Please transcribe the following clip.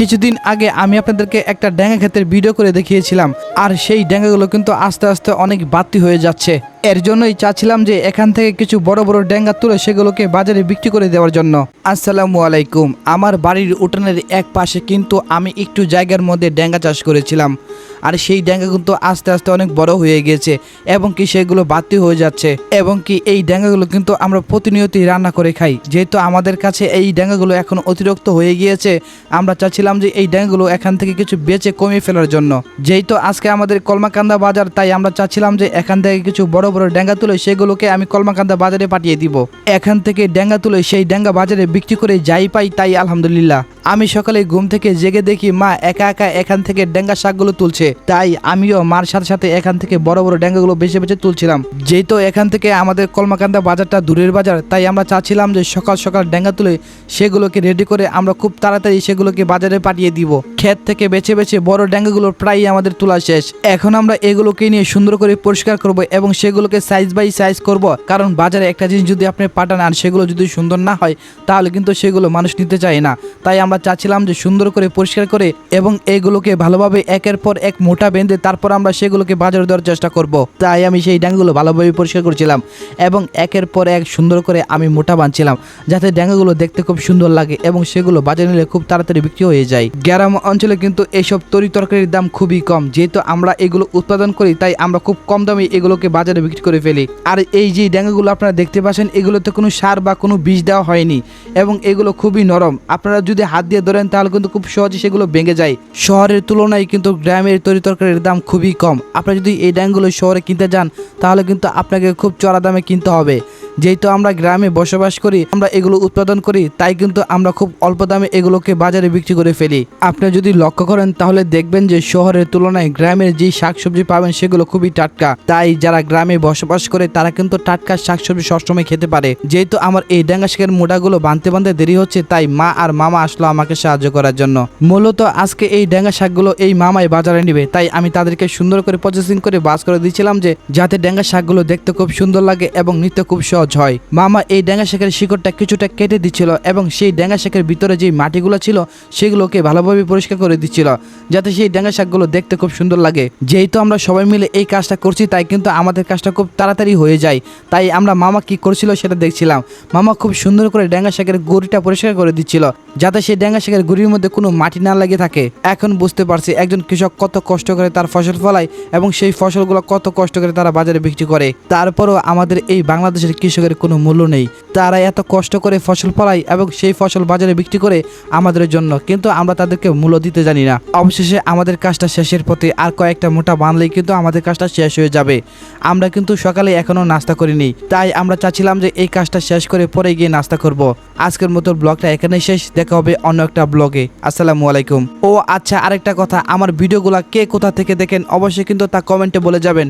কিছুদিন আগে আমি আপনাদেরকে একটা ড্যাঙ্গা ক্ষেতের ভিডিও করে দেখিয়েছিলাম, আর সেই ড্যাঙ্গাগুলো কিন্তু আস্তে আস্তে অনেক বাড়তি হয়ে যাচ্ছে। এর জন্যই চাচ্ছিলাম যে এখান থেকে কিছু বড় বড় ড্যাঙ্গা তুলে সেগুলোকে বাজারে বিক্রি করে দেওয়ার জন্য। আসসালামু আলাইকুম। আমার বাড়ির উঠানের এক পাশে কিন্তু আমি একটু জায়গার মধ্যে ড্যাঙ্গা চাষ করেছিলাম, আর সেই ড্যাঙ্গা কিন্তু আস্তে আস্তে অনেক বড় হয়ে গিয়েছে এবং কি সেগুলো বাড়তি হয়ে যাচ্ছে, এবং কি এই ড্যাঙ্গাগুলো কিন্তু আমরা প্রতিনিয়তই রান্না করে খাই। যেহেতু আমাদের কাছে এই ড্যাঙ্গাগুলো এখন অতিরিক্ত হয়ে গিয়েছে, আমরা চাচ্ছিলাম যে এই ড্যাঙ্গাগুলো এখান থেকে কিছু বেচে কমিয়ে ফেলার জন্য। যেহেতু আজকে আমাদের কলমাকান্দা বাজার, তাই আমরা চাচ্ছিলাম যে এখান থেকে কিছু বড় বড় ড্যাঙ্গা তুলে সেগুলোকে আমি কলমাকান্দা বাজারে পাঠিয়ে দিব। এখান থেকে ড্যাঙ্গা তুলে সেই ড্যাঙ্গা বাজারে বিক্রি করে যাই পাই তাই আলহামদুলিল্লাহ। আমি সকালে ঘুম থেকে জেগে দেখি মা একা একা এখান থেকে ড্যাঙ্গা শাকগুলো তুলছে, তাই আমিও মার সাথে সাথে এখান থেকে বড় বড় ড্যাঙ্গাগুলো বেছে বেছে তুলছিলাম। যেহেতু এখান থেকে আমাদের কলমাকান্দা বাজারটা দূরের বাজার, তাই আমরা চাচ্ছিলাম যে সকাল সকাল ড্যাঙ্গা তুলে সেগুলোকে রেডি করে আমরা খুব তাড়াতাড়ি সেগুলোকে বাজারে পাঠিয়ে দিব। ক্ষেত থেকে বেছে বেছে বড় ড্যাঙ্গাগুলো প্রায় আমাদের তোলা শেষ। এখন আমরা এগুলোকে নিয়ে সুন্দর করে পরিষ্কার করব এবং সেগুলোকে সাইজ বাই সাইজ করব, কারণ বাজারে একটা জিনিস যদি আপনি পাঠান আর সেগুলো যদি সুন্দর না হয় তাহলে কিন্তু সেগুলো মানুষ নিতে চায় না। তাই আমরা চাচ্ছিলাম যে সুন্দর করে পরিষ্কার করে এবং এগুলোকে ভালোভাবে একের পর এক মোটা বেঁধে তারপর আমরা সেগুলোকে বাজারে দেওয়ার চেষ্টা করব। তাই আমি সেই ড্যাঙ্গাগুলো ভালোভাবে পরিষ্কার করছিলাম এবং একের পর এক সুন্দর করে আমি মোটা বাঁধছিলাম, যাতে ড্যাঙ্গাগুলো দেখতে খুব সুন্দর লাগে এবং সেগুলো বাজারে নিলে খুব তাড়াতাড়ি বিক্রি হয়ে যায়। গ্রাম অঞ্চলে কিন্তু এইসব তরি তরকারির দাম খুবই কম। যেহেতু আমরা এগুলো উৎপাদন করি, তাই আমরা খুব কম দামে এগুলোকে বাজারে বিক্রি করে ফেলি। আর এই যে ড্যাঙ্গাগুলো আপনারা দেখতে পাচ্ছেন, এগুলোতে কোনো সার বা কোনো বীজ দেওয়া হয়নি এবং এগুলো খুবই নরম। আপনারা যদি হাত দিয়ে ধরেন তাহলে কিন্তু খুব সহজে সেগুলো ভেঙে যায়। শহরের তুলনায় কিন্তু গ্রামের তরি তরকারির দাম খুবই কম। আপনারা যদি এই ড্যাঙ্গাগুলো শহরে কিনতে যান তাহলে কিন্তু আপনাকে খুব চড়া দামে কিনতে হবে। যেহেতু আমরা গ্রামে বসবাস করি, আমরা এগুলো উৎপাদন করি, তাই কিন্তু আমরা খুব অল্প দামে এগুলোকে বাজারে বিক্রি করে ফেলি। আপনি যদি লক্ষ্য করেন তাহলে দেখবেন যে শহরের তুলনায় গ্রামের যে শাকসবজি পাবেন সেগুলো খুবই টাটকা। তাই যারা গ্রামে বসবাস করে তারা কিন্তু টাটকা শাকসবজি সবসময় খেতে পারে। যেহেতু আমার এই ড্যাঙ্গা শাকের মোটাগুলো বাঁধতে বাঁধতে দেরি হচ্ছে, তাই মা আর মামা আসলো আমাকে সাহায্য করার জন্য। মূলত আজকে এই ড্যাঙ্গা শাকগুলো এই মামাই বাজারে নিবে, তাই আমি তাদেরকে সুন্দর করে প্রসেসিং করে বাস করে দিয়েছিলাম যে যাতে ড্যাঙ্গা শাকগুলো দেখতে খুব সুন্দর লাগে এবং নিতে খুব সহজ হয়। মামা এই ড্যাঙ্গা শাকের শিকড়টা কিছুটা কেটে দিচ্ছিল এবং সেই ড্যাঙ্গা শাকের ভিতরে যে মাটিগুলো ছিল সেগুলোকে ভালোভাবে পরিষ্কার করে দিচ্ছিল, যাতে সেই ড্যাঙ্গা শাকগুলো দেখতে খুব সুন্দর লাগে। যেহেতু আমরা সবাই মিলে এই কাজটা করছি, তাই কিন্তু আমাদের কাজটা খুব তাড়াতাড়ি হয়ে যায়। তাই আমরা মামা কি করছিল সেটা দেখছিলাম। মামা খুব সুন্দর করে ড্যাঙ্গা শাকের গুঁড়িটা পরিষ্কার করে দিচ্ছিল, যাতে সেই ড্যাঙ্গা শাকের গুঁড়ির মধ্যে কোনো মাটি না লাগে থাকে। এখন বুঝতে পারছি একজন কৃষক কত কষ্ট করে তার ফসল ফলায় এবং সেই ফসলগুলো কত কষ্ট করে তারা বাজারে বিক্রি করে। তারপরও আমাদের এই বাংলাদেশের কৃষকের কোনো মূল্য নেই। তারা এত কষ্ট করে ফসল ফলায় এবং সেই ফসল বাজারে বিক্রি করে আমাদের জন্য, কিন্তু আমরা তাদেরকে মূল্য দিতে জানি না। অবশেষে আমাদের কাজটা শেষের পথে, আর কয়েকটা মোটা বাঁধলেই কিন্তু আমাদের কাজটা শেষ হয়ে যাবে। আমরা কিন্তু সকালে এখনো নাস্তা করিনি, তাই আমরা চাচ্ছিলাম যে এই কাজটা শেষ করে পরে গিয়ে নাস্তা করব। আজকের মতো ব্লগটা এখানেই শেষ, দেখা হবে অন্য একটা ব্লগে। আসসালামু আলাইকুম। ও আচ্ছা, আরেকটা কথা, আমার ভিডিওগুলো কে কোথা থেকে দেখেন অবশ্যই কিন্তু তা কমেন্টে বলে যাবেন।